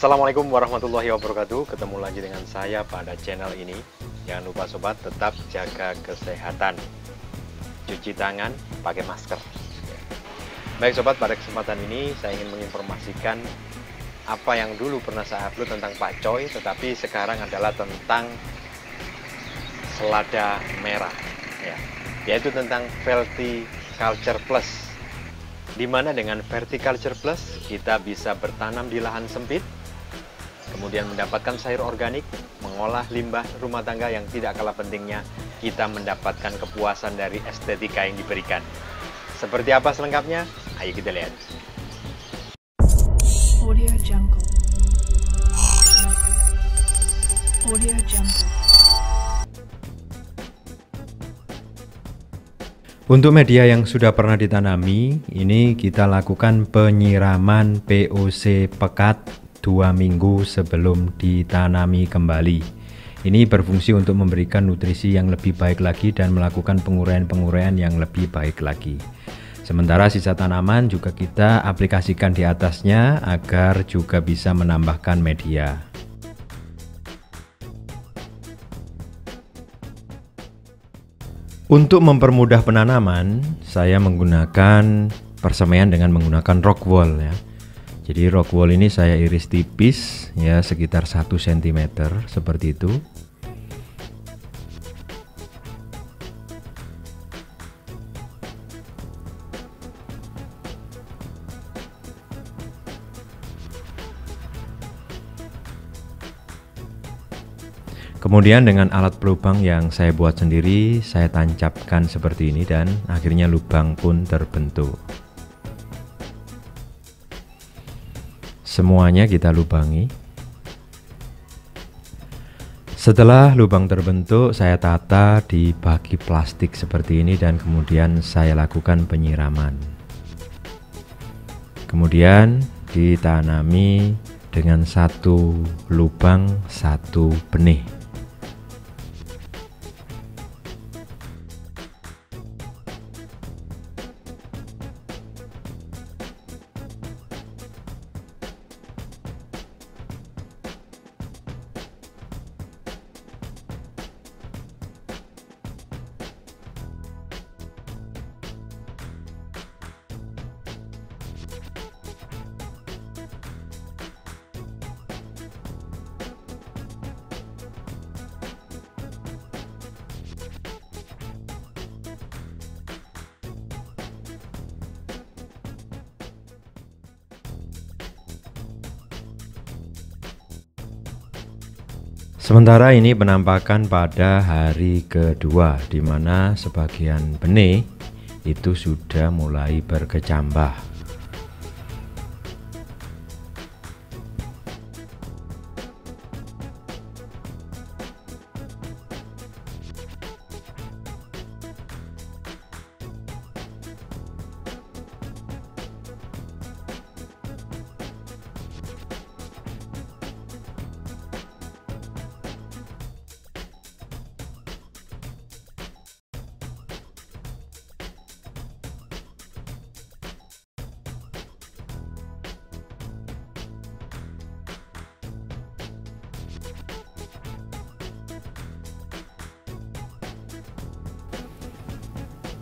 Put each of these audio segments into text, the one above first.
Assalamualaikum warahmatullahi wabarakatuh. Ketemu lagi dengan saya pada channel ini. Jangan lupa sobat, tetap jaga kesehatan, cuci tangan, pakai masker. Baik sobat, pada kesempatan ini saya ingin menginformasikan apa yang dulu pernah saya upload tentang pakcoy, tetapi sekarang adalah tentang selada merah, yaitu tentang Verticulture Plus, di mana dengan Verticulture Plus kita bisa bertanam di lahan sempit, kemudian mendapatkan sayur organik, mengolah limbah rumah tangga, yang tidak kalah pentingnya kita mendapatkan kepuasan dari estetika yang diberikan. Seperti apa selengkapnya? Ayo kita lihat. Audio Jungle. Audio Jungle. Untuk media yang sudah pernah ditanami, ini kita lakukan penyiraman POC pekat 2 minggu sebelum ditanami kembali. Ini berfungsi untuk memberikan nutrisi yang lebih baik lagi dan melakukan penguraian-penguraian yang lebih baik lagi. Sementara sisa tanaman juga kita aplikasikan di atasnya agar juga bisa menambahkan media. Untuk mempermudah penanaman, saya menggunakan persemaian dengan menggunakan rock wool ya. Jadi rock wool ini saya iris tipis ya, sekitar 1 cm seperti itu. Kemudian dengan alat pelubang yang saya buat sendiri, saya tancapkan seperti ini dan akhirnya lubang pun terbentuk. Semuanya kita lubangi. Setelah lubang terbentuk, saya tata di baki plastik seperti ini dan kemudian saya lakukan penyiraman. Kemudian ditanami dengan 1 lubang 1 benih. Sementara ini penampakan pada hari kedua, di mana sebagian benih itu sudah mulai berkecambah.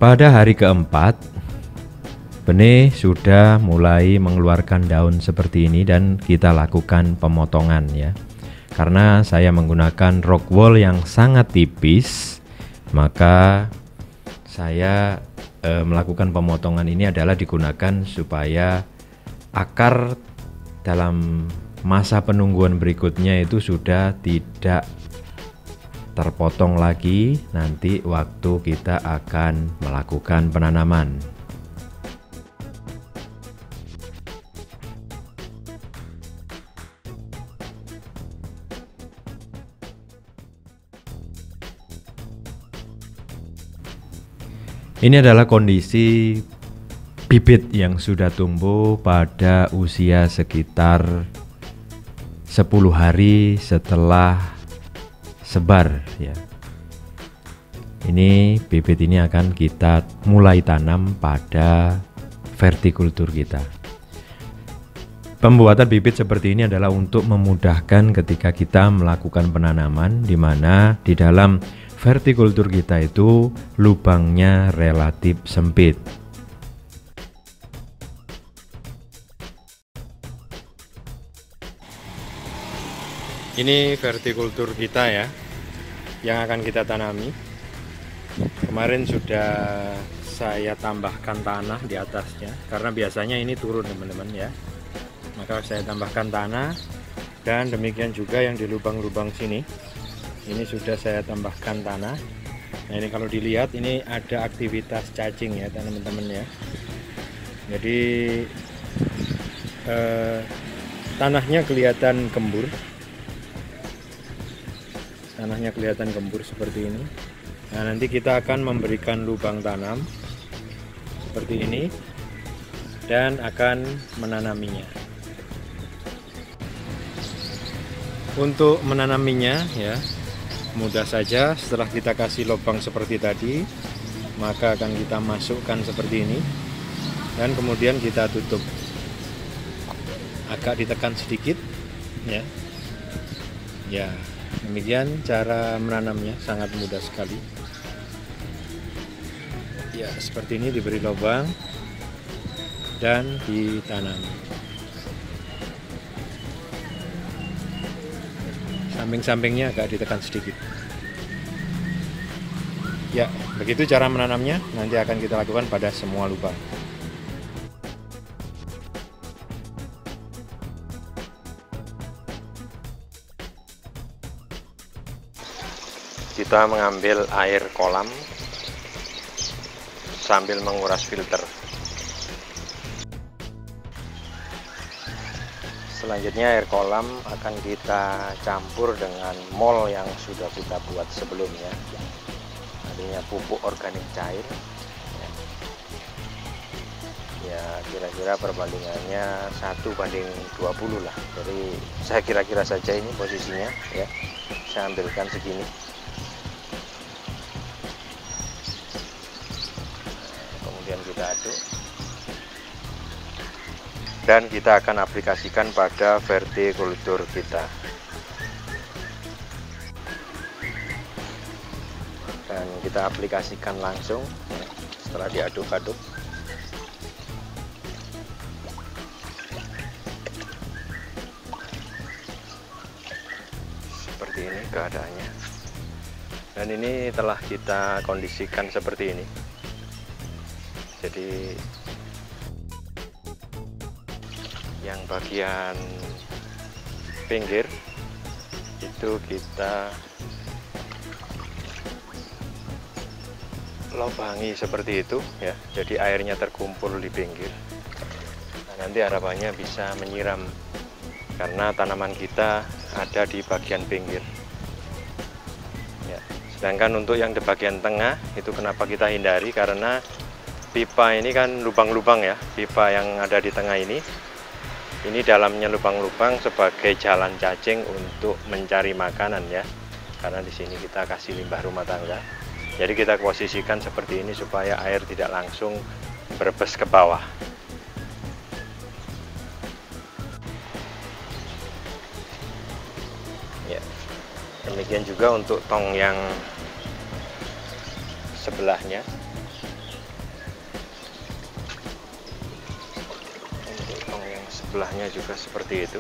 Pada hari keempat, benih sudah mulai mengeluarkan daun seperti ini dan kita lakukan pemotongan ya. Karena saya menggunakan rock wool yang sangat tipis, maka saya melakukan pemotongan ini adalah digunakan supaya akar dalam masa penungguan berikutnya itu sudah tidak terpotong lagi nanti waktu kita akan melakukan penanaman. Ini adalah kondisi bibit yang sudah tumbuh pada usia sekitar 10 hari setelah sebar ya. Ini bibit ini akan kita mulai tanam pada vertikultur kita. Pembuatan bibit seperti ini adalah untuk memudahkan ketika kita melakukan penanaman, di mana di dalam vertikultur kita itu lubangnya relatif sempit. Ini vertikultur kita ya, yang akan kita tanami. Kemarin sudah saya tambahkan tanah di atasnya, karena biasanya ini turun teman-teman ya. Maka saya tambahkan tanah, dan demikian juga yang di lubang-lubang sini. Ini sudah saya tambahkan tanah. Nah ini kalau dilihat ini ada aktivitas cacing ya teman-teman ya. Jadi tanahnya kelihatan gembur. Tanahnya kelihatan gembur seperti ini. Nah nanti kita akan memberikan lubang tanam seperti ini dan akan menanaminya. Untuk menanaminya ya mudah saja. Setelah kita kasih lubang seperti tadi, maka akan kita masukkan seperti ini dan kemudian kita tutup. Agak ditekan sedikit ya. Ya, demikian cara menanamnya, sangat mudah sekali. Ya, seperti ini diberi lubang dan ditanam. Samping-sampingnya agak ditekan sedikit. Ya, begitu cara menanamnya. Nanti akan kita lakukan pada semua lubang. Kita mengambil air kolam sambil menguras filter. Selanjutnya air kolam akan kita campur dengan mol yang sudah kita buat sebelumnya. Artinya pupuk organik cair. Ya kira-kira perbandingannya 1:20 lah. Jadi saya kira-kira saja ini posisinya ya. Saya ambilkan segini. Kemudian kita aduk. Dan kita akan aplikasikan pada vertikultur kita. Dan kita aplikasikan langsung setelah diaduk-aduk. Seperti ini keadaannya. Dan ini telah kita kondisikan seperti ini. Jadi yang bagian pinggir itu kita lubangi seperti itu ya, jadi airnya terkumpul di pinggir. Nah, nanti harapannya bisa menyiram karena tanaman kita ada di bagian pinggir ya. Sedangkan untuk yang di bagian tengah itu kenapa kita hindari, karena pipa ini kan lubang-lubang ya, pipa yang ada di tengah ini dalamnya lubang-lubang sebagai jalan cacing untuk mencari makanan ya, karena di sini kita kasih limbah rumah tangga. Jadi kita posisikan seperti ini supaya air tidak langsung berebes ke bawah. Ya, demikian juga untuk tong yang sebelahnya. Sebelahnya juga seperti itu.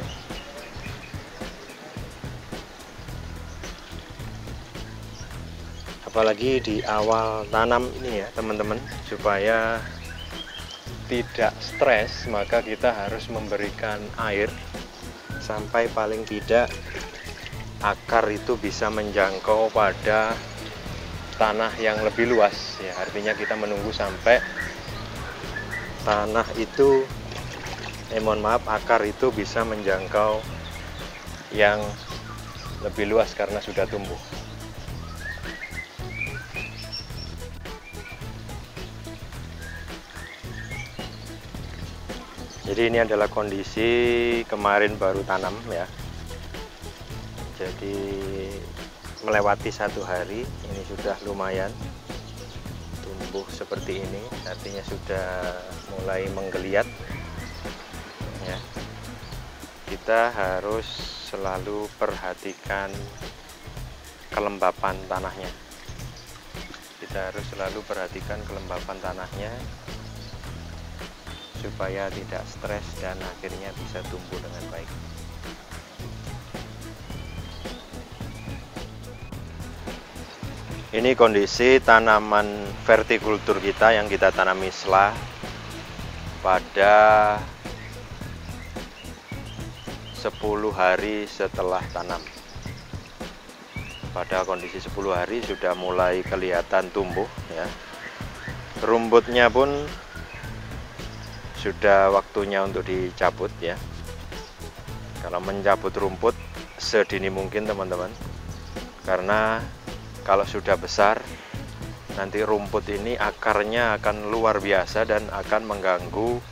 Apalagi di awal tanam ini ya teman-teman, supaya tidak stres, maka kita harus memberikan air sampai paling tidak akar itu bisa menjangkau pada tanah yang lebih luas ya. Artinya kita menunggu sampai tanah itu mohon maaf, akar itu bisa menjangkau yang lebih luas karena sudah tumbuh. Jadi ini adalah kondisi kemarin baru tanam ya. Jadi melewati 1 hari, ini sudah lumayan tumbuh seperti ini, artinya sudah mulai menggeliat. Ya. kita harus selalu perhatikan kelembapan tanahnya. Kita harus selalu perhatikan kelembapan tanahnya supaya tidak stres dan akhirnya bisa tumbuh dengan baik. Ini kondisi tanaman vertikultur kita yang kita tanami selah pada 10 hari setelah tanam. Pada kondisi 10 hari sudah mulai kelihatan tumbuh ya. Rumputnya pun sudah waktunya untuk dicabut ya. Kalau mencabut rumput sedini mungkin teman-teman, karena kalau sudah besar, nanti rumput ini akarnya akan luar biasa dan akan mengganggu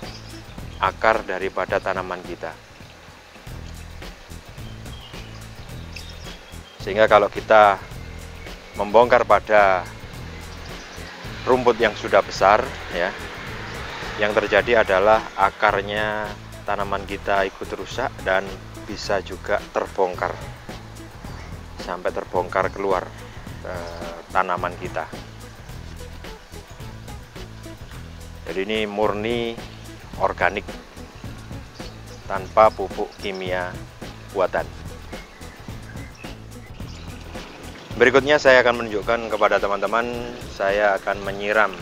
akar daripada tanaman kita. Sehingga kalau kita membongkar pada rumput yang sudah besar, ya, yang terjadi adalah akarnya tanaman kita ikut rusak dan bisa juga terbongkar, sampai terbongkar keluar tanaman kita. Jadi ini murni organik tanpa pupuk kimia buatan. Berikutnya saya akan menunjukkan kepada teman-teman, saya akan menyiram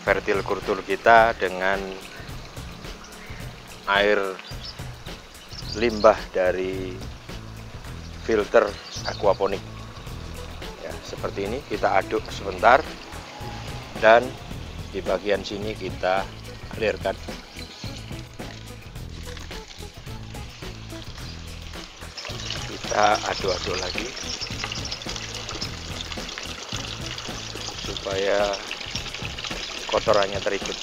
vertikultur kita dengan air limbah dari filter aquaponik. Ya, seperti ini kita aduk sebentar dan di bagian sini kita alirkan. Kita aduk-aduk lagi supaya kotorannya terikut.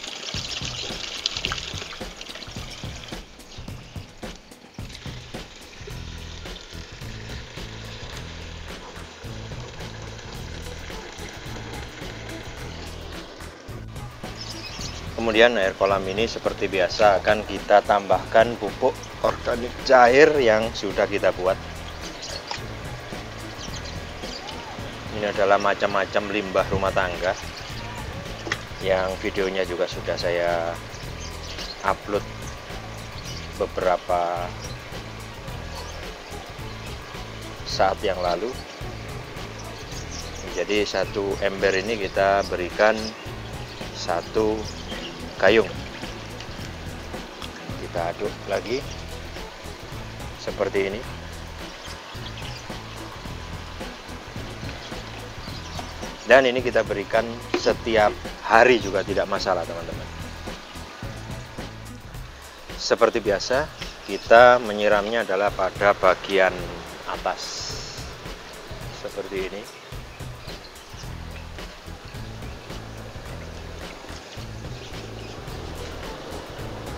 Kemudian air kolam ini seperti biasa akan kita tambahkan pupuk organik cair yang sudah kita buat. Ini adalah macam-macam limbah rumah tangga yang videonya juga sudah saya upload beberapa saat yang lalu. Jadi satu ember ini kita berikan satu gayung. Kita aduk lagi seperti ini. Dan ini kita berikan setiap hari juga tidak masalah teman-teman. Seperti biasa, kita menyiramnya adalah pada bagian atas. Seperti ini.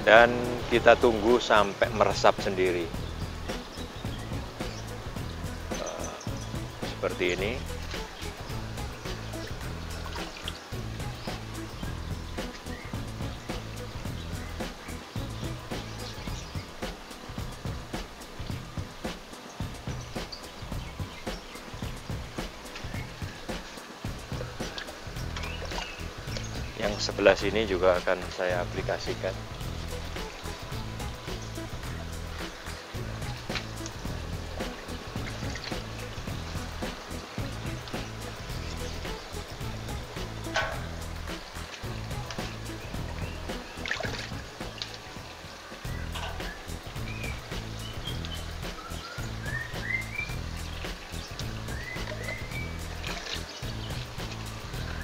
Dan kita tunggu sampai meresap sendiri. Seperti ini. Yang sebelah sini juga akan saya aplikasikan.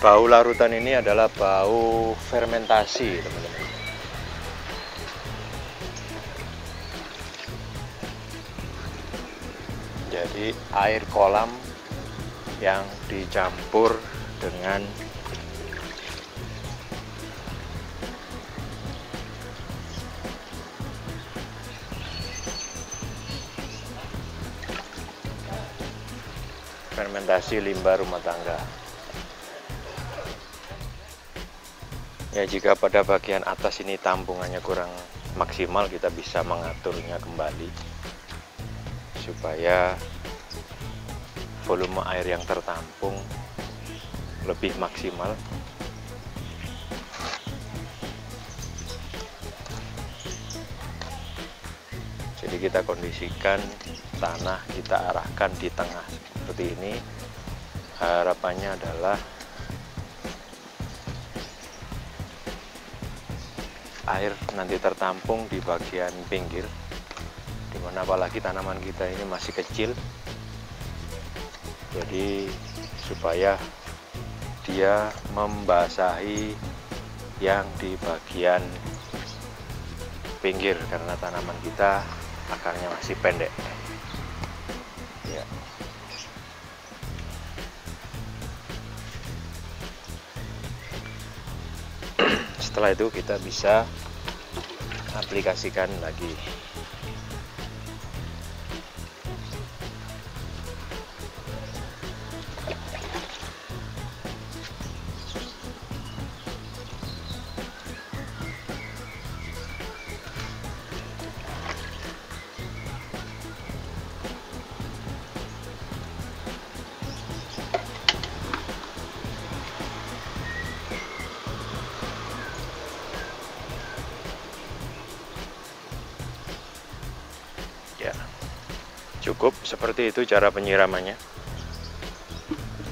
Bau larutan ini adalah bau fermentasi, teman-teman. Jadi air kolam yang dicampur dengan fermentasi limbah rumah tangga. Ya, jika pada bagian atas ini tampungannya kurang maksimal, kita bisa mengaturnya kembali supaya volume air yang tertampung lebih maksimal. Jadi kita kondisikan tanah, kita arahkan di tengah seperti ini. Harapannya adalah air nanti tertampung di bagian pinggir, dimana apalagi tanaman kita ini masih kecil, jadi supaya dia membasahi yang di bagian pinggir, karena tanaman kita akarnya masih pendek ya. Setelah itu kita bisa aplikasikan lagi. Ya, cukup seperti itu cara penyiramannya,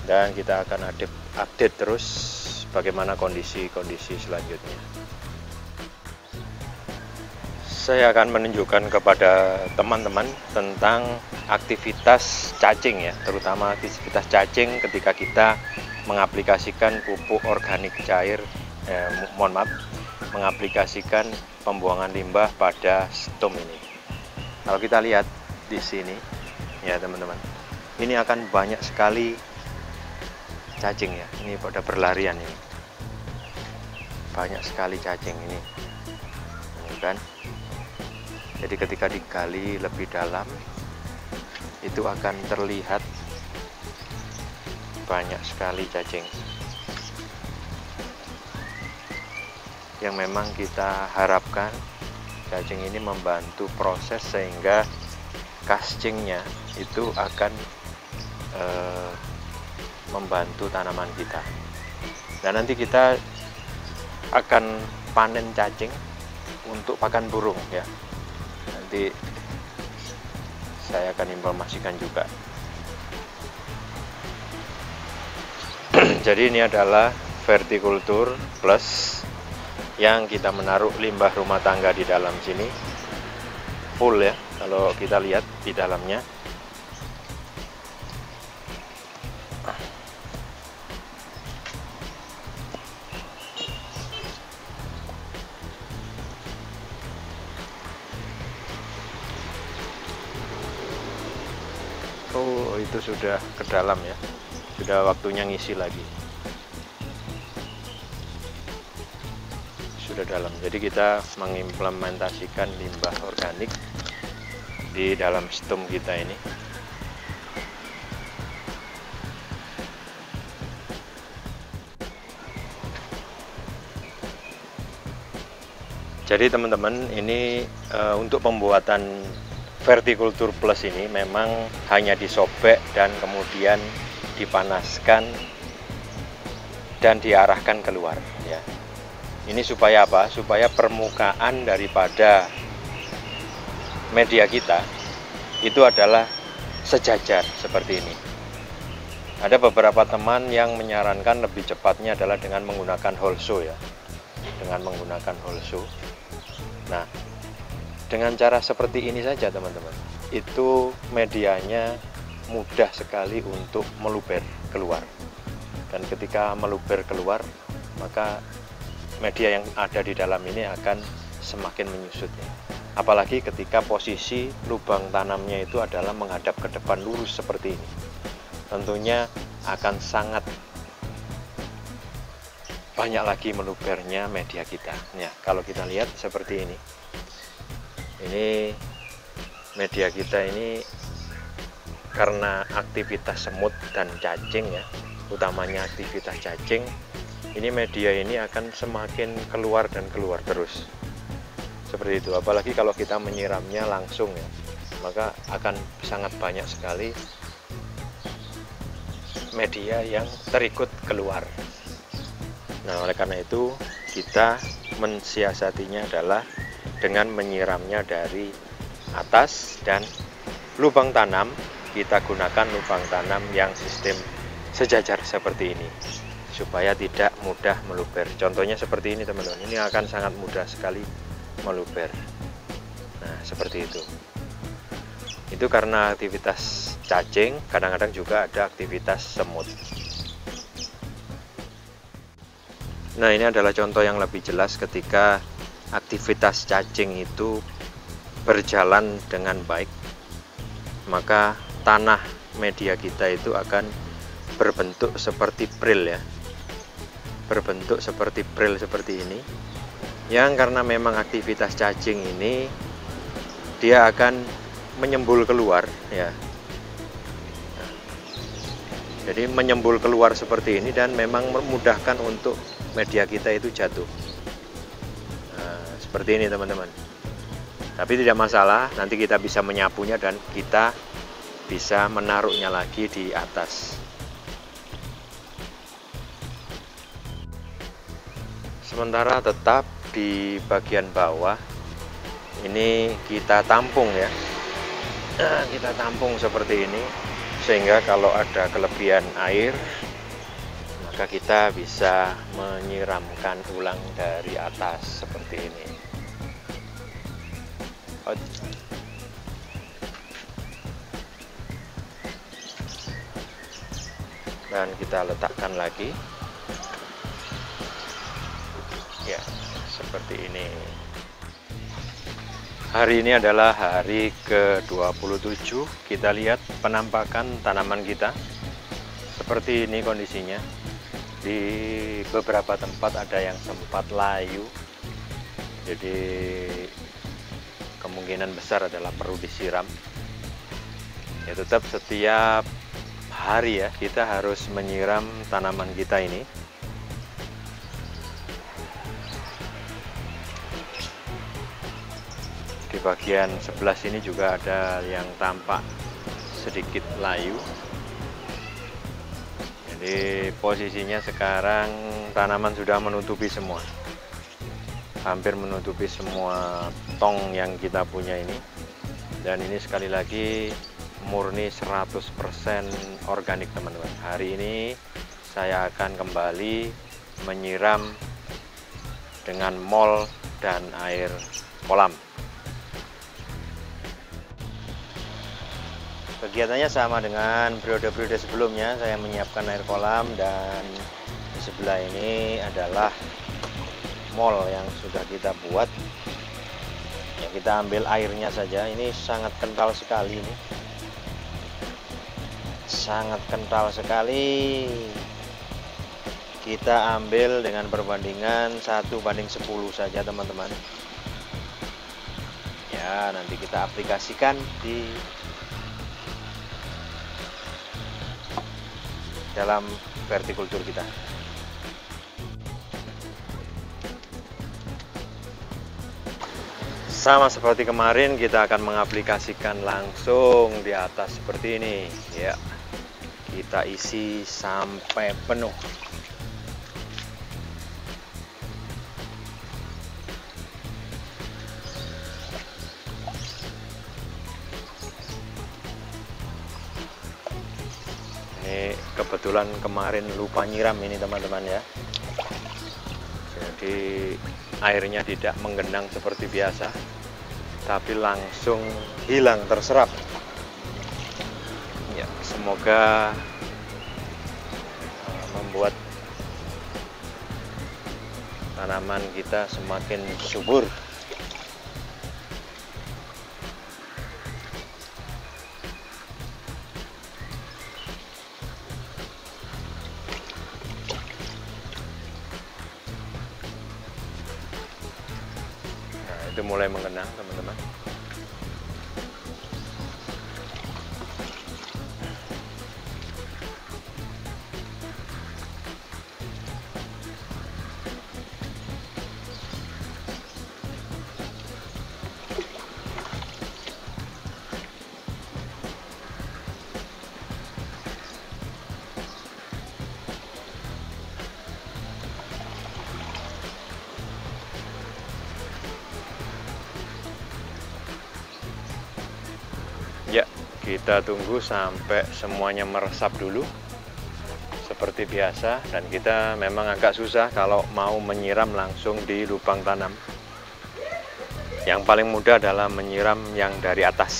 dan kita akan update terus bagaimana kondisi selanjutnya. Saya akan menunjukkan kepada teman-teman tentang aktivitas cacing ya, terutama aktivitas cacing ketika kita mengaplikasikan pupuk organik cair, mengaplikasikan pembuangan limbah pada stum ini. Kalau kita lihat di sini ya teman-teman, ini akan banyak sekali cacing ya, ini pada berlarian ini, banyak sekali cacing ini kan. Jadi ketika digali lebih dalam itu akan terlihat banyak sekali cacing yang memang kita harapkan cacing ini membantu proses sehingga casingnya itu akan membantu tanaman kita. Dan nanti kita akan panen cacing untuk pakan burung ya. Nanti saya akan informasikan juga. Jadi ini adalah Verticulture Plus yang kita menaruh limbah rumah tangga di dalam sini full ya, kalau kita lihat di dalamnya. Oh, itu sudah ke dalam ya, sudah waktunya ngisi lagi. Sudah dalam, jadi kita mengimplementasikan limbah organik di dalam stum kita ini. Jadi teman-teman, ini untuk pembuatan Verticulture Plus ini memang hanya disobek dan kemudian dipanaskan dan diarahkan keluar ya. Ini supaya apa? Supaya permukaan daripada media kita itu adalah sejajar seperti ini. Ada beberapa teman yang menyarankan lebih cepatnya adalah dengan menggunakan holso ya, dengan menggunakan holso. Nah, dengan cara seperti ini saja teman-teman, itu medianya mudah sekali untuk meluber keluar. Dan ketika meluber keluar, maka media yang ada di dalam ini akan semakin menyusut ya. Apalagi ketika posisi lubang tanamnya itu adalah menghadap ke depan lurus seperti ini, tentunya akan sangat banyak lagi melubernya media kita ya. Kalau kita lihat seperti ini media kita ini karena aktivitas semut dan cacing ya, utamanya aktivitas cacing, ini media ini akan semakin keluar dan keluar terus seperti itu. Apalagi kalau kita menyiramnya langsung ya, maka akan sangat banyak sekali media yang terikut keluar. Nah, oleh karena itu kita mensiasatinya adalah dengan menyiramnya dari atas, dan lubang tanam kita gunakan lubang tanam yang sistem sejajar seperti ini supaya tidak mudah meluber. Contohnya seperti ini teman-teman, ini akan sangat mudah sekali meluber. Nah, seperti itu. Itu karena aktivitas cacing, kadang-kadang juga ada aktivitas semut. Nah, ini adalah contoh yang lebih jelas ketika aktivitas cacing itu berjalan dengan baik, maka tanah media kita itu akan berbentuk seperti pril ya, berbentuk seperti pril seperti ini, yang karena memang aktivitas cacing ini dia akan menyembul keluar ya. Jadi menyembul keluar seperti ini dan memang memudahkan untuk media kita itu jatuh. Nah, seperti ini teman-teman. Tapi tidak masalah, nanti kita bisa menyapunya dan kita bisa menaruhnya lagi di atas. Sementara tetap di bagian bawah ini kita tampung ya. Nah, kita tampung seperti ini sehingga kalau ada kelebihan air maka kita bisa menyiramkan ulang dari atas seperti ini. Dan kita letakkan lagi ya, seperti ini. Hari ini adalah hari ke-27. Kita lihat penampakan tanaman kita seperti ini kondisinya. Di beberapa tempat ada yang sempat layu, jadi kemungkinan besar adalah perlu disiram. Ya, tetap setiap hari ya kita harus menyiram tanaman kita ini. Di bagian sebelah sini juga ada yang tampak sedikit layu. Jadi posisinya sekarang tanaman sudah menutupi semua, hampir menutupi semua tong yang kita punya ini. Dan ini sekali lagi murni 100% organik teman-teman. Hari ini saya akan kembali menyiram dengan mol dan air kolam. Kegiatannya sama dengan periode-periode sebelumnya. Saya menyiapkan air kolam dan di sebelah ini adalah mol yang sudah kita buat. Ya, kita ambil airnya saja. Ini sangat kental sekali ini. Sangat kental sekali. Kita ambil dengan perbandingan 1:10 saja teman-teman. Ya, nanti kita aplikasikan di dalam vertikultur kita. Sama seperti kemarin, kita akan mengaplikasikan langsung di atas seperti ini ya. Kita isi sampai penuh. Ini kebetulan kemarin lupa nyiram ini teman-teman ya. Jadi airnya tidak menggenang seperti biasa, tapi langsung hilang terserap. Ya, semoga membuat tanaman kita semakin subur. Itu mulai mengenang teman-teman. Kita tunggu sampai semuanya meresap dulu seperti biasa, dan kita memang agak susah kalau mau menyiram langsung di lubang tanam. Yang paling mudah adalah menyiram yang dari atas.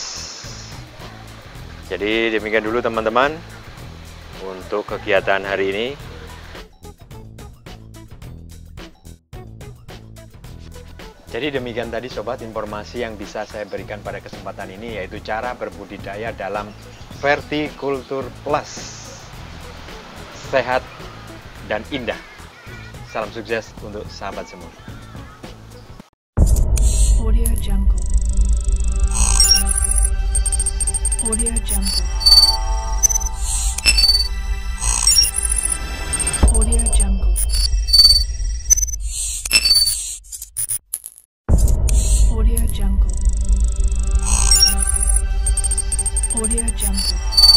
Jadi demikian dulu teman-teman untuk kegiatan hari ini. Jadi demikian tadi sobat informasi yang bisa saya berikan pada kesempatan ini, yaitu cara berbudidaya dalam Verticulture Plus. Sehat dan indah. Salam sukses untuk sahabat semua. Audio Jungle. Audio Jungle. Audio Jungle. Audio Jungle. Audio Jungle.